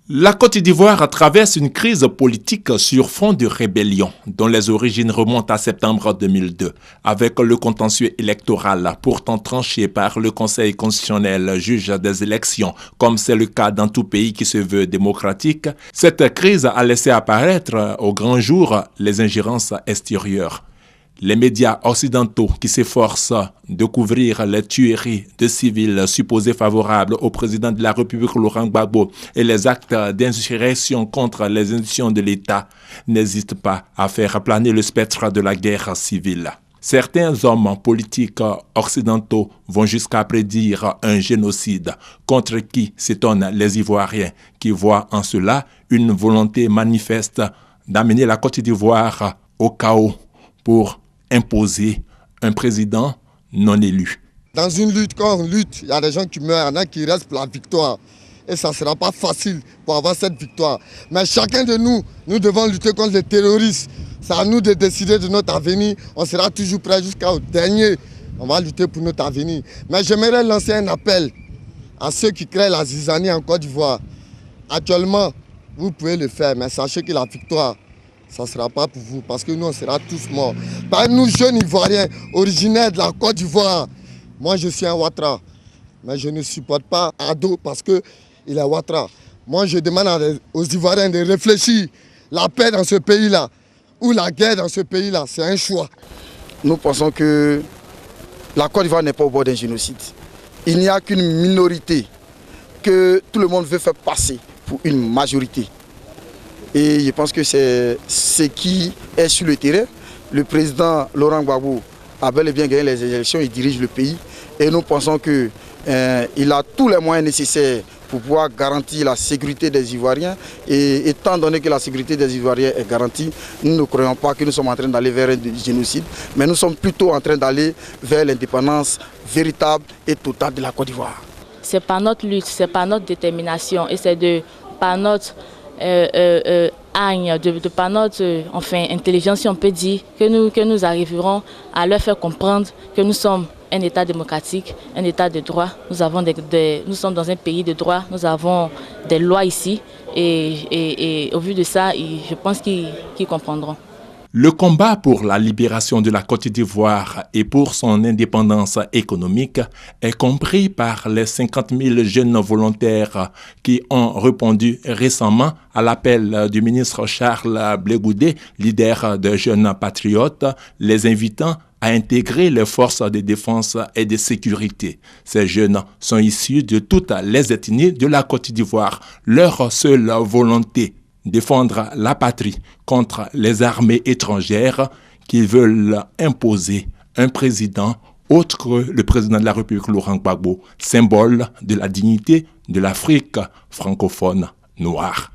La Côte d'Ivoire traverse une crise politique sur fond de rébellion, dont les origines remontent à septembre 2002, avec le contentieux électoral pourtant tranché par le Conseil constitutionnel, juge des élections, comme c'est le cas dans tout pays qui se veut démocratique. Cette crise a laissé apparaître au grand jour les ingérences extérieures. Les médias occidentaux qui s'efforcent de couvrir les tueries de civils supposés favorables au président de la République Laurent Gbagbo et les actes d'insurrection contre les institutions de l'État n'hésitent pas à faire planer le spectre de la guerre civile. Certains hommes politiques occidentaux vont jusqu'à prédire un génocide contre qui s'étonnent les Ivoiriens qui voient en cela une volonté manifeste d'amener la Côte d'Ivoire au chaos pour imposer un président non élu. Dans une lutte, quand on lutte, il y a des gens qui meurent, il y en a qui restent pour la victoire. Et ça ne sera pas facile pour avoir cette victoire. Mais chacun de nous, nous devons lutter contre les terroristes. C'est à nous de décider de notre avenir. On sera toujours prêt jusqu'au dernier. On va lutter pour notre avenir. Mais j'aimerais lancer un appel à ceux qui créent la zizanie en Côte d'Ivoire. Actuellement, vous pouvez le faire, mais sachez que la victoire, ça ne sera pas pour vous, parce que nous, on sera tous morts. Par nous, jeunes Ivoiriens, originaires de la Côte d'Ivoire, moi, je suis un Ouattara, mais je ne supporte pas Ado parce qu'il est Ouattara. Moi, je demande aux Ivoiriens de réfléchir. La paix dans ce pays-là, ou la guerre dans ce pays-là, c'est un choix. Nous pensons que la Côte d'Ivoire n'est pas au bord d'un génocide. Il n'y a qu'une minorité que tout le monde veut faire passer pour une majorité. Et je pense que c'est ce qui est sur le terrain. Le président Laurent Gbagbo a bel et bien gagné les élections, il dirige le pays. Et nous pensons qu'il a tous les moyens nécessaires pour pouvoir garantir la sécurité des Ivoiriens. Et étant donné que la sécurité des Ivoiriens est garantie, nous ne croyons pas que nous sommes en train d'aller vers un génocide, mais nous sommes plutôt en train d'aller vers l'indépendance véritable et totale de la Côte d'Ivoire. C'est par notre lutte, c'est par notre détermination et c'est par notre par notre intelligence, si on peut dire, que nous arriverons à leur faire comprendre que nous sommes un État démocratique, un État de droit. Nous sommes dans un pays de droit, nous avons des lois ici et au vu de ça, je pense qu'ils comprendront. Le combat pour la libération de la Côte d'Ivoire et pour son indépendance économique est compris par les 50 000 jeunes volontaires qui ont répondu récemment à l'appel du ministre Charles Blé Goudé, leader de Jeunes Patriotes, les invitant à intégrer les forces de défense et de sécurité. Ces jeunes sont issus de toutes les ethnies de la Côte d'Ivoire. Leur seule volonté, défendre la patrie contre les armées étrangères qui veulent imposer un président autre que le président de la République Laurent Gbagbo, symbole de la dignité de l'Afrique francophone noire.